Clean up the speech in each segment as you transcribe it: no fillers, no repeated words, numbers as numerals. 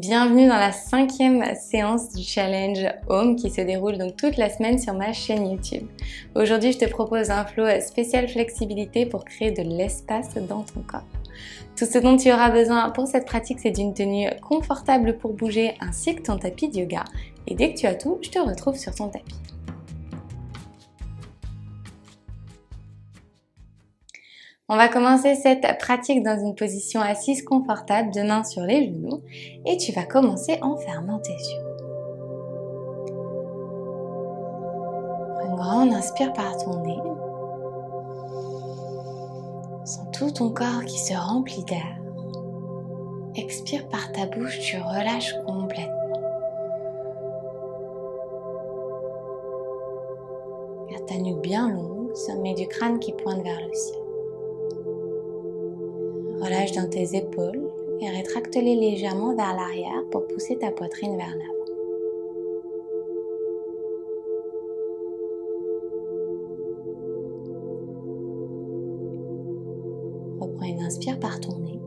Bienvenue dans la 5e séance du challenge Home qui se déroule donc toute la semaine sur ma chaîne YouTube. Aujourd'hui, je te propose un flow spécial flexibilité pour créer de l'espace dans ton corps. Tout ce dont tu auras besoin pour cette pratique, c'est d'une tenue confortable pour bouger ainsi que ton tapis de yoga. Et dès que tu as tout, je te retrouve sur ton tapis. On va commencer cette pratique dans une position assise confortable, deux mains sur les genoux, et tu vas commencer en fermant tes yeux. Prends une grande inspire par ton nez. Sens tout ton corps qui se remplit d'air. Expire par ta bouche, tu relâches complètement. Garde ta nuque bien longue, sommet du crâne qui pointe vers le ciel. Relâche dans tes épaules et rétracte-les légèrement vers l'arrière pour pousser ta poitrine vers l'avant. Reprends une inspire par ton nez.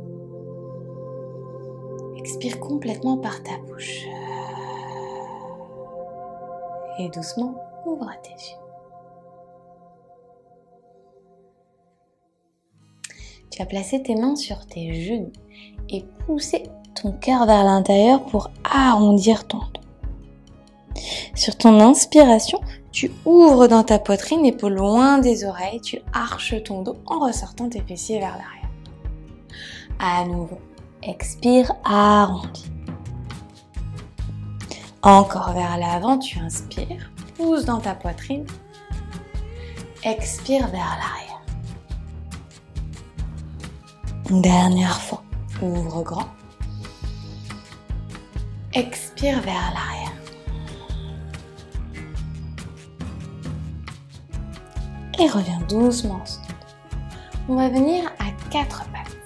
Expire complètement par ta bouche. Et doucement, ouvre tes yeux. Tu vas placer tes mains sur tes genoux et pousser ton cœur vers l'intérieur pour arrondir ton dos. Sur ton inspiration, tu ouvres dans ta poitrine, épaules loin des oreilles, tu arches ton dos en ressortant tes fessiers vers l'arrière. À nouveau, expire, arrondis. Encore vers l'avant, tu inspires, pousse dans ta poitrine, expire vers l'arrière. Une dernière fois, ouvre grand, expire vers l'arrière. Et reviens doucement. On va venir à 4 pattes.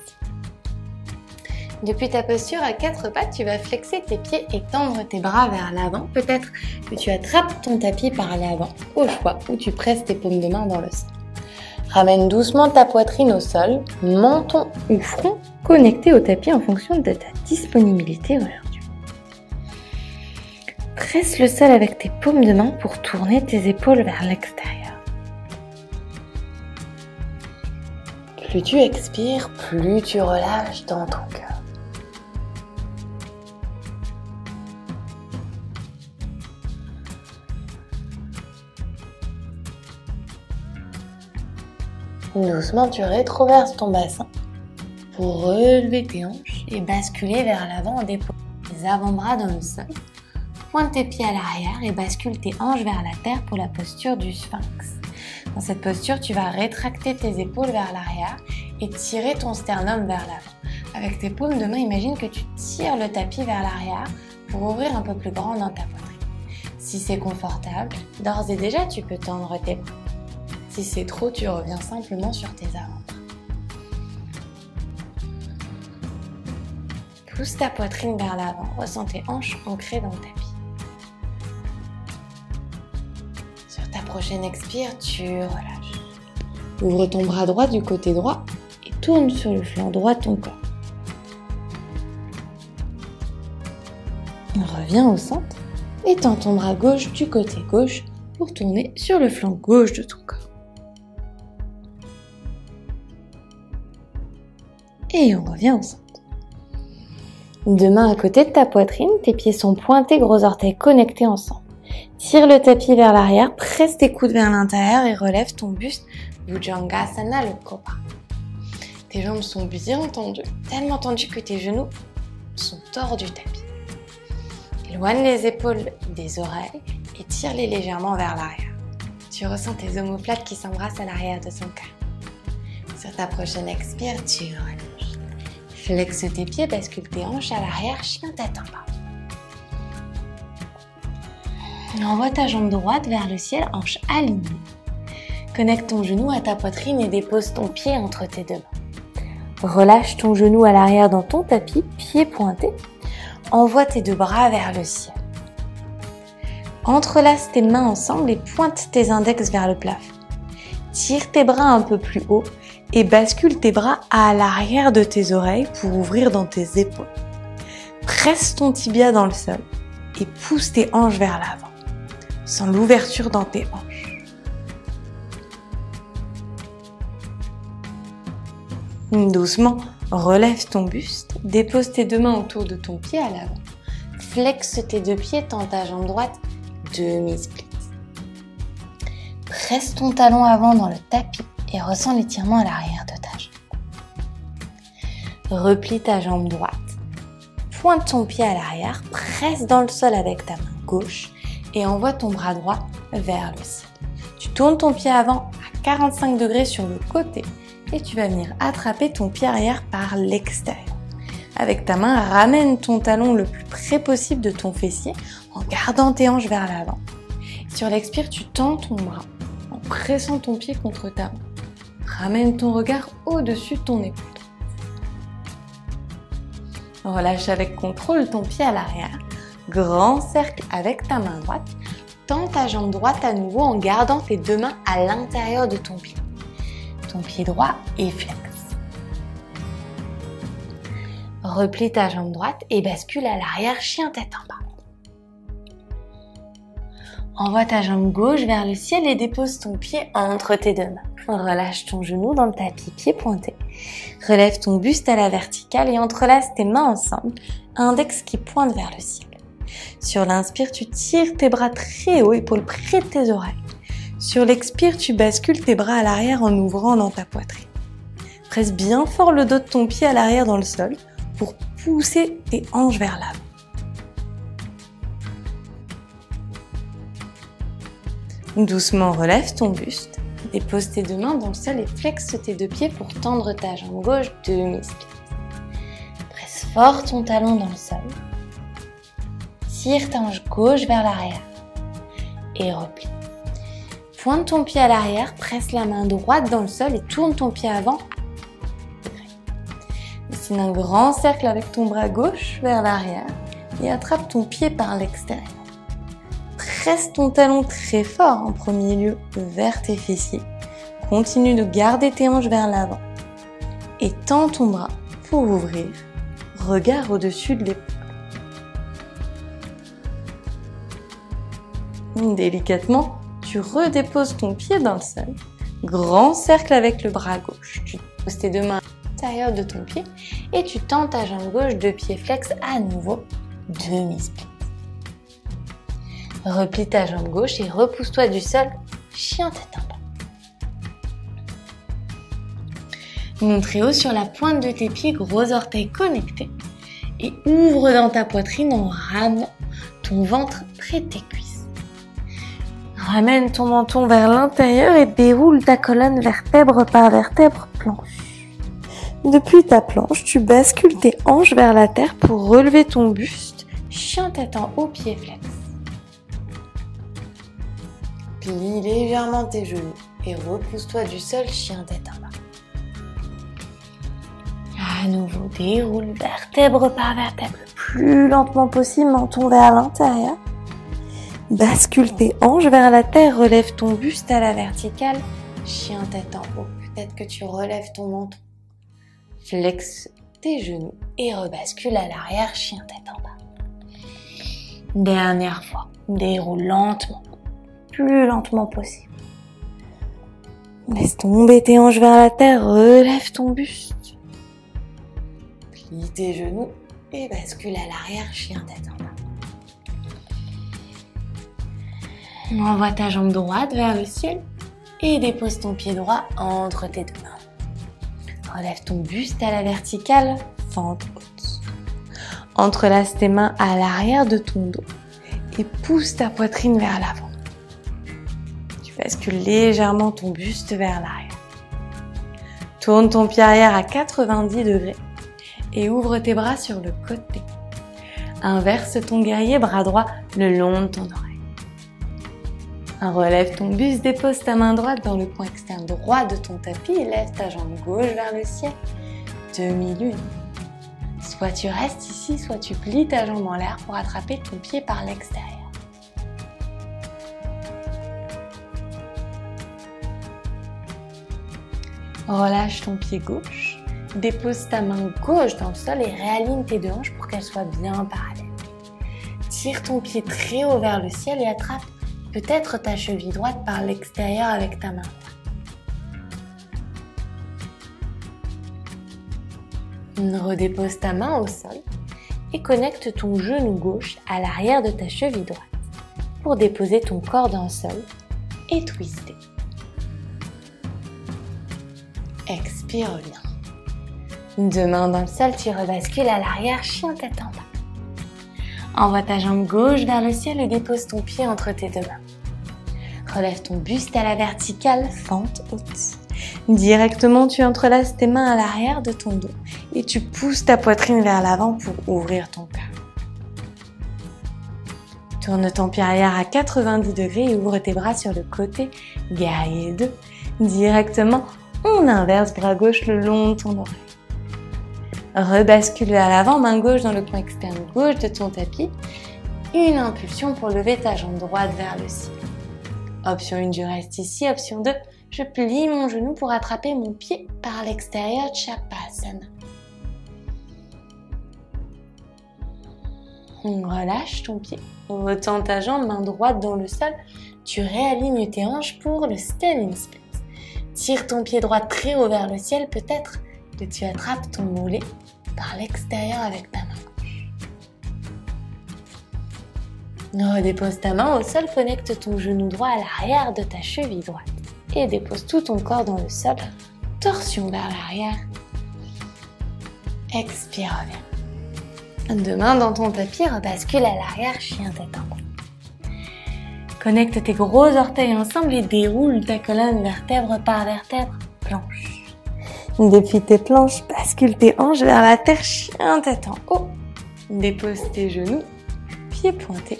Depuis ta posture à 4 pattes, tu vas flexer tes pieds et tendre tes bras vers l'avant. Peut-être que tu attrapes ton tapis par l'avant, au choix, ou tu presses tes paumes de main dans le sol. Ramène doucement ta poitrine au sol, menton ou front connecté au tapis en fonction de ta disponibilité aujourd'hui. Presse le sol avec tes paumes de main pour tourner tes épaules vers l'extérieur. Plus tu expires, plus tu relâches dans ton cœur. Doucement, tu rétroverses ton bassin pour relever tes hanches et basculer vers l'avant en déposant tes avant-bras dans le sol. Pointe tes pieds à l'arrière et bascule tes hanches vers la terre pour la posture du sphinx. Dans cette posture, tu vas rétracter tes épaules vers l'arrière et tirer ton sternum vers l'avant. Avec tes paumes de main, imagine que tu tires le tapis vers l'arrière pour ouvrir un peu plus grand dans ta poitrine. Si c'est confortable, d'ores et déjà, tu peux tendre tes bras. Si c'est trop, tu reviens simplement sur tes avant-bras. Pousse ta poitrine vers l'avant, ressens tes hanches ancrées dans le tapis. Sur ta prochaine expire, tu relâches. Ouvre ton bras droit du côté droit et tourne sur le flanc droit de ton corps. Reviens au centre et tends ton bras gauche du côté gauche pour tourner sur le flanc gauche de ton corps. Et on revient au centre. Deux mains à côté de ta poitrine, tes pieds sont pointés, gros orteils connectés ensemble. Tire le tapis vers l'arrière, presse tes coudes vers l'intérieur et relève ton buste, Bhujangasana, le cobra. Tes jambes sont bien tendues, tellement tendues que tes genoux sont hors du tapis. Éloigne les épaules des oreilles et tire-les légèrement vers l'arrière. Tu ressens tes omoplates qui s'embrassent à l'arrière de ton cœur. Sur ta prochaine expire, tu relâches. Flexe tes pieds, bascule tes hanches à l'arrière, chien tête en bas. Envoie ta jambe droite vers le ciel, hanche alignée. Connecte ton genou à ta poitrine et dépose ton pied entre tes deux mains. Relâche ton genou à l'arrière dans ton tapis, pied pointé. Envoie tes deux bras vers le ciel. Entrelace tes mains ensemble et pointe tes index vers le plafond. Tire tes bras un peu plus haut et bascule tes bras à l'arrière de tes oreilles pour ouvrir dans tes épaules. Presse ton tibia dans le sol et pousse tes hanches vers l'avant. Sens l'ouverture dans tes hanches. Doucement, relève ton buste, dépose tes deux mains autour de ton pied à l'avant. Flexe tes deux pieds, tends ta jambe droite, demi-split. Presse ton talon avant dans le tapis et ressens l'étirement à l'arrière de ta jambe. Replie ta jambe droite, pointe ton pied à l'arrière, presse dans le sol avec ta main gauche et envoie ton bras droit vers le ciel. Tu tournes ton pied avant à 45 degrés sur le côté et tu vas venir attraper ton pied arrière par l'extérieur. Avec ta main, ramène ton talon le plus près possible de ton fessier en gardant tes hanches vers l'avant. Sur l'expire, tu tends ton bras en pressant ton pied contre ta main. Ramène ton regard au-dessus de ton épaule. Relâche avec contrôle ton pied à l'arrière. Grand cercle avec ta main droite. Tends ta jambe droite à nouveau en gardant tes deux mains à l'intérieur de ton pied. Ton pied droit est flex. Replie ta jambe droite et bascule à l'arrière, chien tête en bas. Envoie ta jambe gauche vers le ciel et dépose ton pied entre tes deux mains. Relâche ton genou dans le tapis, pied pointé. Relève ton buste à la verticale et entrelace tes mains ensemble, index qui pointe vers le ciel. Sur l'inspire, tu tires tes bras très haut, épaules près de tes oreilles. Sur l'expire, tu bascules tes bras à l'arrière en ouvrant dans ta poitrine. Presse bien fort le dos de ton pied à l'arrière dans le sol pour pousser tes hanches vers l'avant. Doucement relève ton buste, dépose tes deux mains dans le sol et flexe tes deux pieds pour tendre ta jambe gauche demi-split. Presse fort ton talon dans le sol. Tire ta hanche gauche vers l'arrière et replie. Pointe ton pied à l'arrière, presse la main droite dans le sol et tourne ton pied avant. Dessine un grand cercle avec ton bras gauche vers l'arrière et attrape ton pied par l'extérieur. Presse ton talon très fort en premier lieu vers tes fessiers. Continue de garder tes hanches vers l'avant. Et tends ton bras pour ouvrir. Regard au-dessus de l'épaule. Délicatement, tu redéposes ton pied dans le sol. Grand cercle avec le bras gauche. Tu poses tes deux mains à l'intérieur de ton pied et tu tends ta jambe gauche, deux pieds flex à nouveau, demi-split. Replie ta jambe gauche et repousse-toi du sol, chien tête en bas. Monte très haut sur la pointe de tes pieds, gros orteils connectés. Et ouvre dans ta poitrine en ramenant ton ventre près de tes cuisses. Ramène ton menton vers l'intérieur et déroule ta colonne vertèbre par vertèbre planche. Depuis ta planche, tu bascules tes hanches vers la terre pour relever ton buste, chien tête en haut, pied flex. Plie légèrement tes genoux et repousse-toi du sol, chien tête en bas. À nouveau, déroule vertèbre par vertèbre le plus lentement possible, menton vers l'intérieur. Bascule tes hanches vers la terre, relève ton buste à la verticale, chien tête en haut. Peut-être que tu relèves ton menton. Flexe tes genoux et rebascule à l'arrière, chien tête en bas. Dernière fois, déroule lentement, plus lentement possible. Laisse tomber tes hanches vers la terre, relève ton buste. Plie tes genoux et bascule à l'arrière, chien tête en bas. Envoie ta jambe droite vers le ciel et dépose ton pied droit entre tes deux mains. Relève ton buste à la verticale, fente haute. Entrelace tes mains à l'arrière de ton dos et pousse ta poitrine vers l'avant. Tu bascules légèrement ton buste vers l'arrière. Tourne ton pied arrière à 90 degrés et ouvre tes bras sur le côté. Inverse ton guerrier, bras droit le long de ton oreille. Relève ton buste, dépose ta main droite dans le coin externe droit de ton tapis et lève ta jambe gauche vers le ciel. Demi-lune. Soit tu restes ici, soit tu plies ta jambe en l'air pour attraper ton pied par l'extérieur. Relâche ton pied gauche Dépose ta main gauche dans le sol et réaligne tes deux hanches pour qu'elles soient bien parallèles. Tire ton pied très haut vers le ciel et attrape peut-être ta cheville droite par l'extérieur avec ta main. Redépose ta main au sol et connecte ton genou gauche à l'arrière de ta cheville droite pour déposer ton corps dans le sol et twister. Expire bien. Deux mains dans le sol, tu rebascules à l'arrière, chien tête en bas. Envoie ta jambe gauche vers le ciel et dépose ton pied entre tes deux mains. Relève ton buste à la verticale, fente haute. Directement, tu entrelaces tes mains à l'arrière de ton dos et tu pousses ta poitrine vers l'avant pour ouvrir ton cœur. Tourne ton pied arrière à 90 degrés et ouvre tes bras sur le côté. Guerrier 2. Directement, on inverse bras gauche le long de ton oreille. Rebascule vers l'avant, main gauche dans le coin externe gauche de ton tapis. Une impulsion pour lever ta jambe droite vers le ciel. Option 1, je reste ici. Option 2, je plie mon genou pour attraper mon pied par l'extérieur, Chapasana. Relâche ton pied. Retends ta jambe, main droite dans le sol. Tu réalignes tes hanches pour le standing split. Tire ton pied droit très haut vers le ciel. Peut-être que tu attrapes ton mollet par l'extérieur avec ta main gauche. Redépose ta main au sol. Connecte ton genou droit à l'arrière de ta cheville droite. Et dépose tout ton corps dans le sol. Torsion vers l'arrière. Expire bien. Deux mains dans ton tapis, rebascule à l'arrière, chien tête en bas. Connecte tes gros orteils ensemble et déroule ta colonne vertèbre par vertèbre, planche. Depuis tes planches, bascule tes hanches vers la terre, chien tête en haut. Dépose tes genoux, pieds pointés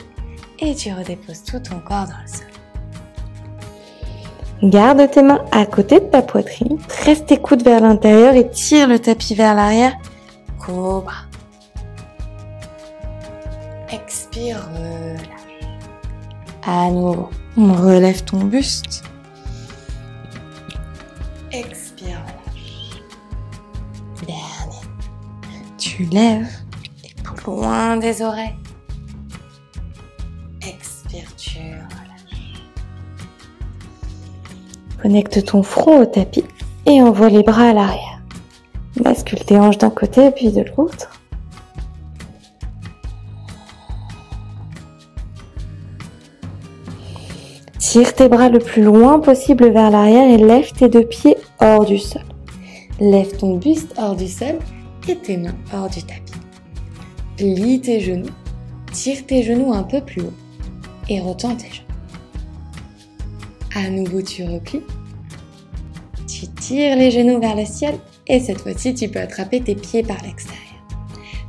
et tu redéposes tout ton corps dans le sol. Garde tes mains à côté de ta poitrine, presse tes coudes vers l'intérieur et tire le tapis vers l'arrière. Cobra. Expire, relâche. À nouveau, on relève ton buste. Expire, relâche. Dernier. Tu lèves les poules loin des oreilles. Expire, tu relâches. Connecte ton front au tapis et envoie les bras à l'arrière. Bascule tes hanches d'un côté puis de l'autre. Tire tes bras le plus loin possible vers l'arrière et lève tes deux pieds hors du sol. Lève ton buste hors du sol et tes mains hors du tapis. Plie tes genoux, tire tes genoux un peu plus haut et retends tes jambes. À nouveau, tu replies. Tu tires les genoux vers le ciel et cette fois-ci, tu peux attraper tes pieds par l'extérieur.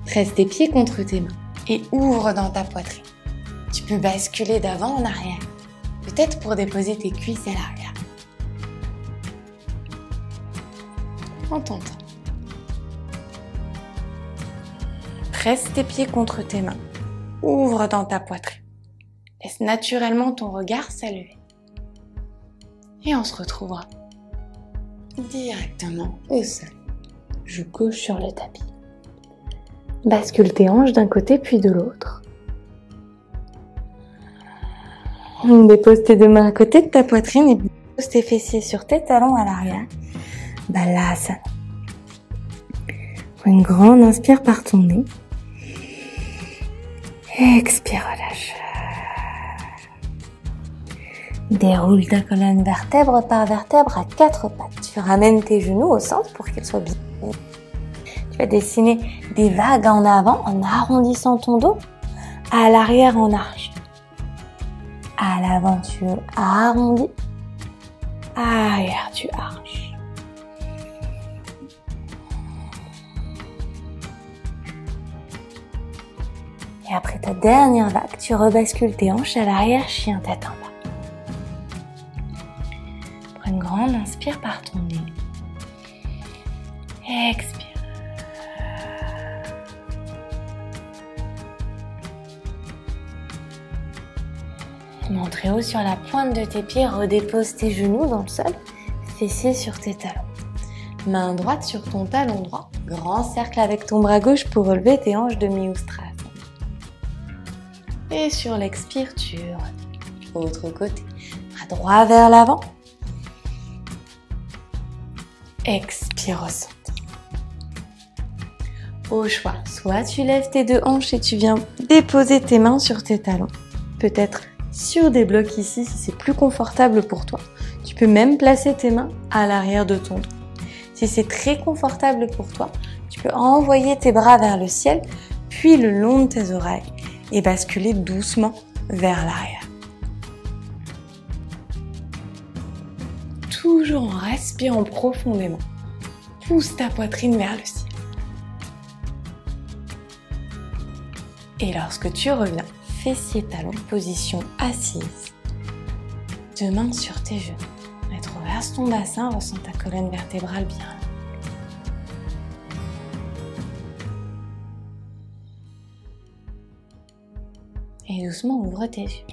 Presse tes pieds contre tes mains et ouvre dans ta poitrine. Tu peux basculer d'avant en arrière. Peut-être pour déposer tes cuisses à l'arrière. En ton temps. Presse tes pieds contre tes mains. Ouvre dans ta poitrine. Laisse naturellement ton regard s'élever. Et on se retrouvera directement au sol. Joue gauche sur le tapis. Bascule tes hanches d'un côté puis de l'autre. Dépose tes deux mains à côté de ta poitrine et pose tes fessiers sur tes talons à l'arrière. Balasana. Prends une grande inspire par ton nez. Expire, relâche. Déroule ta colonne vertèbre par vertèbre à quatre pattes. Tu ramènes tes genoux au centre pour qu'ils soient bien. Tu vas dessiner des vagues en avant en arrondissant ton dos. À l'arrière en arche. À l'avant, tu arrondis. Arrière, tu arches. Et après ta dernière vague, tu rebascules tes hanches à l'arrière, chien tête en bas. Prends une grande inspire par ton nez. Expire. Monte très haut sur la pointe de tes pieds, redépose tes genoux dans le sol, fessiers sur tes talons. Main droite sur ton talon droit. Grand cercle avec ton bras gauche pour relever tes hanches demi-Ustrasana. Et sur l'expire, tu reviens. Autre côté. Bras droit vers l'avant. Expire au centre. Au choix, soit tu lèves tes deux hanches et tu viens déposer tes mains sur tes talons. Peut-être sur des blocs ici si c'est plus confortable pour toi. Tu peux même placer tes mains à l'arrière de ton dos. Si c'est très confortable pour toi, tu peux envoyer tes bras vers le ciel, puis le long de tes oreilles et basculer doucement vers l'arrière. Toujours en respirant profondément. Pousse ta poitrine vers le ciel. Et lorsque tu reviens, fessiers talons, position assise. Deux mains sur tes genoux. Rétroverse ton bassin, ressens ta colonne vertébrale bien. Et doucement ouvre tes yeux.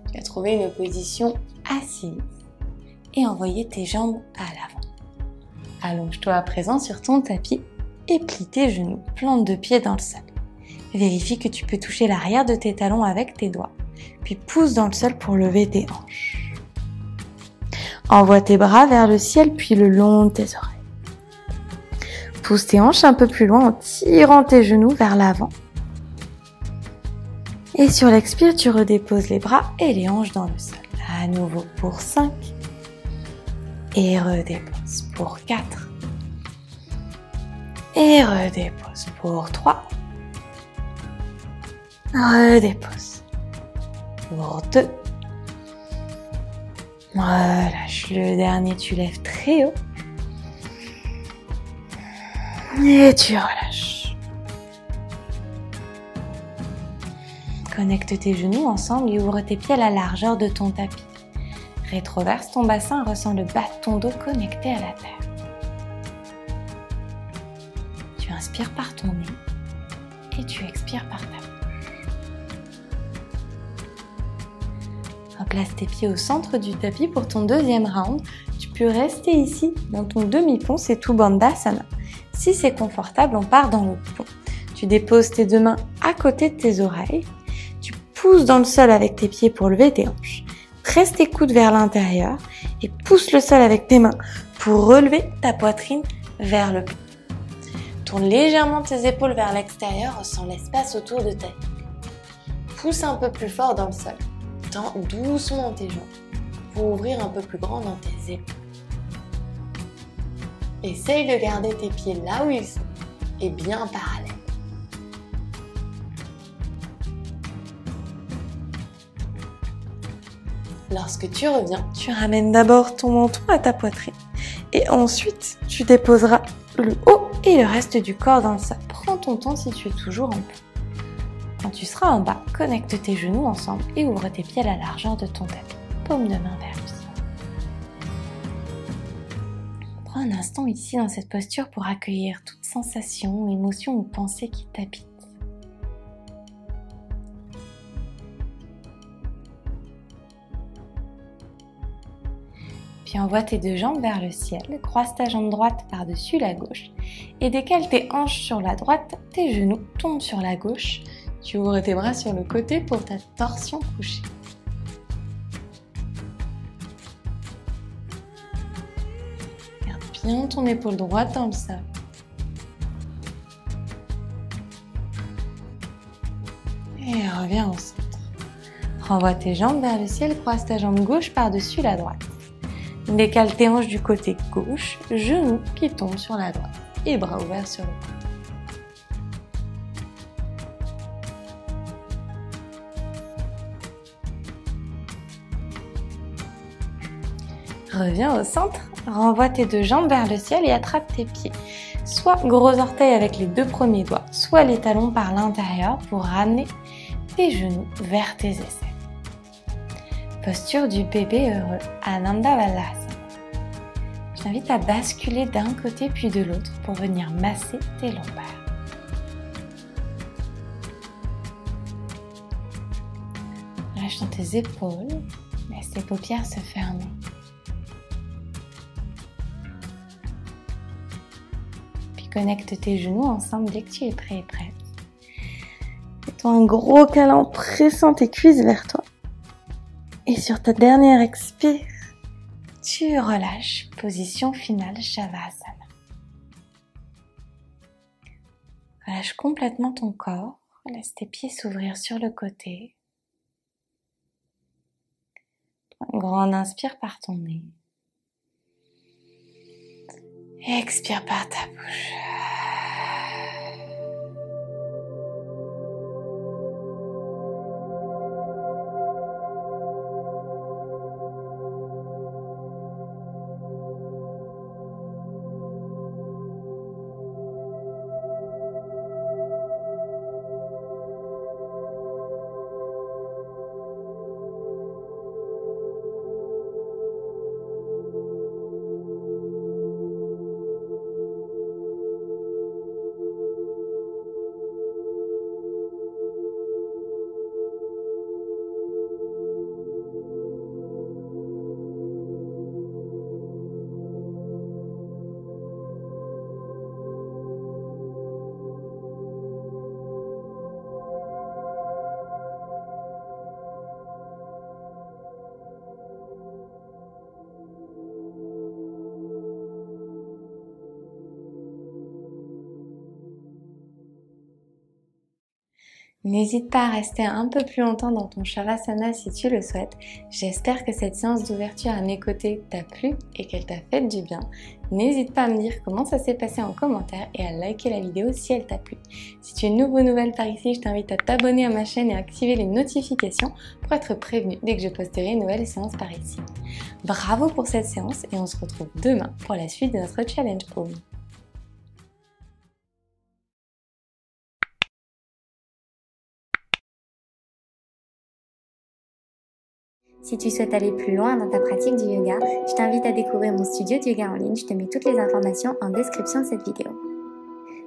Tu vas trouver une position assise et envoyer tes jambes à l'avant. Allonge-toi à présent sur ton tapis et plie tes genoux, plante deux pieds dans le sol. Vérifie que tu peux toucher l'arrière de tes talons avec tes doigts, puis pousse dans le sol pour lever tes hanches. Envoie tes bras vers le ciel, puis le long de tes oreilles. Pousse tes hanches un peu plus loin en tirant tes genoux vers l'avant. Et sur l'expire, tu redéposes les bras et les hanches dans le sol. À nouveau pour 5. Et redépose pour 4. Et redépose pour 3. Redépose pour 2. Relâche le dernier, tu lèves très haut. Et tu relâches. Connecte tes genoux ensemble et ouvre tes pieds à la largeur de ton tapis. Rétroverse ton bassin, ressens le bas de ton dos connecté à la terre. Tu inspires par ton nez et tu expires par ta bouche. Replace tes pieds au centre du tapis pour ton deuxième round. Tu peux rester ici dans ton demi-pont, c'est tout Bandhasana. Si c'est confortable, on part dans le pont. Tu déposes tes deux mains à côté de tes oreilles. Tu pousses dans le sol avec tes pieds pour lever tes hanches. Presse tes coudes vers l'intérieur et pousse le sol avec tes mains pour relever ta poitrine vers le plafond. Tourne légèrement tes épaules vers l'extérieur, ressens l'espace autour de ta nuque. Pousse un peu plus fort dans le sol. Tends doucement tes jambes pour ouvrir un peu plus grand dans tes épaules. Essaye de garder tes pieds là où ils sont et bien parallèles. Lorsque tu reviens, tu ramènes d'abord ton menton à ta poitrine et ensuite tu déposeras le haut et le reste du corps dans le sol. Prends ton temps si tu es toujours en pont. Quand tu seras en bas, connecte tes genoux ensemble et ouvre tes pieds à la largeur de ton tapis. Paume de main vers le ciel. Prends un instant ici dans cette posture pour accueillir toute sensation, émotion ou pensée qui t'habite. Puis envoie tes deux jambes vers le ciel, croise ta jambe droite par-dessus la gauche et décale tes hanches sur la droite, tes genoux tombent sur la gauche. Tu ouvres tes bras sur le côté pour ta torsion couchée. Garde bien ton épaule droite dans le sol. Et reviens au centre. Renvoie tes jambes vers le ciel, croise ta jambe gauche par-dessus la droite. Décale tes hanches du côté gauche, genoux qui tombent sur la droite et bras ouverts sur le côté. Reviens au centre, renvoie tes deux jambes vers le ciel et attrape tes pieds. Soit gros orteils avec les deux premiers doigts, soit les talons par l'intérieur pour ramener tes genoux vers tes aisselles. Posture du bébé heureux, Ananda Balasana. Je t'invite à basculer d'un côté puis de l'autre pour venir masser tes lombaires. Lâche dans tes épaules, laisse tes paupières se fermer. Connecte tes genoux ensemble dès que tu es prêt et prête. Fais-toi un gros câlin en pressant tes cuisses vers toi. Et sur ta dernière expire, tu relâches. Position finale, Shavasana. Relâche complètement ton corps. Laisse tes pieds s'ouvrir sur le côté. Prends une grande inspire par ton nez. Expire par ta bouche. N'hésite pas à rester un peu plus longtemps dans ton Shavasana si tu le souhaites. J'espère que cette séance d'ouverture à mes côtés t'a plu et qu'elle t'a fait du bien. N'hésite pas à me dire comment ça s'est passé en commentaire et à liker la vidéo si elle t'a plu. Si tu es nouvelle par ici, je t'invite à t'abonner à ma chaîne et à activer les notifications pour être prévenu dès que je posterai une nouvelle séance par ici. Bravo pour cette séance et on se retrouve demain pour la suite de notre challenge home. Si tu souhaites aller plus loin dans ta pratique du yoga, je t'invite à découvrir mon studio de yoga en ligne. Je te mets toutes les informations en description de cette vidéo.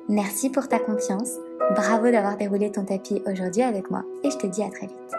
Merci pour ta confiance. Bravo d'avoir déroulé ton tapis aujourd'hui avec moi et je te dis à très vite.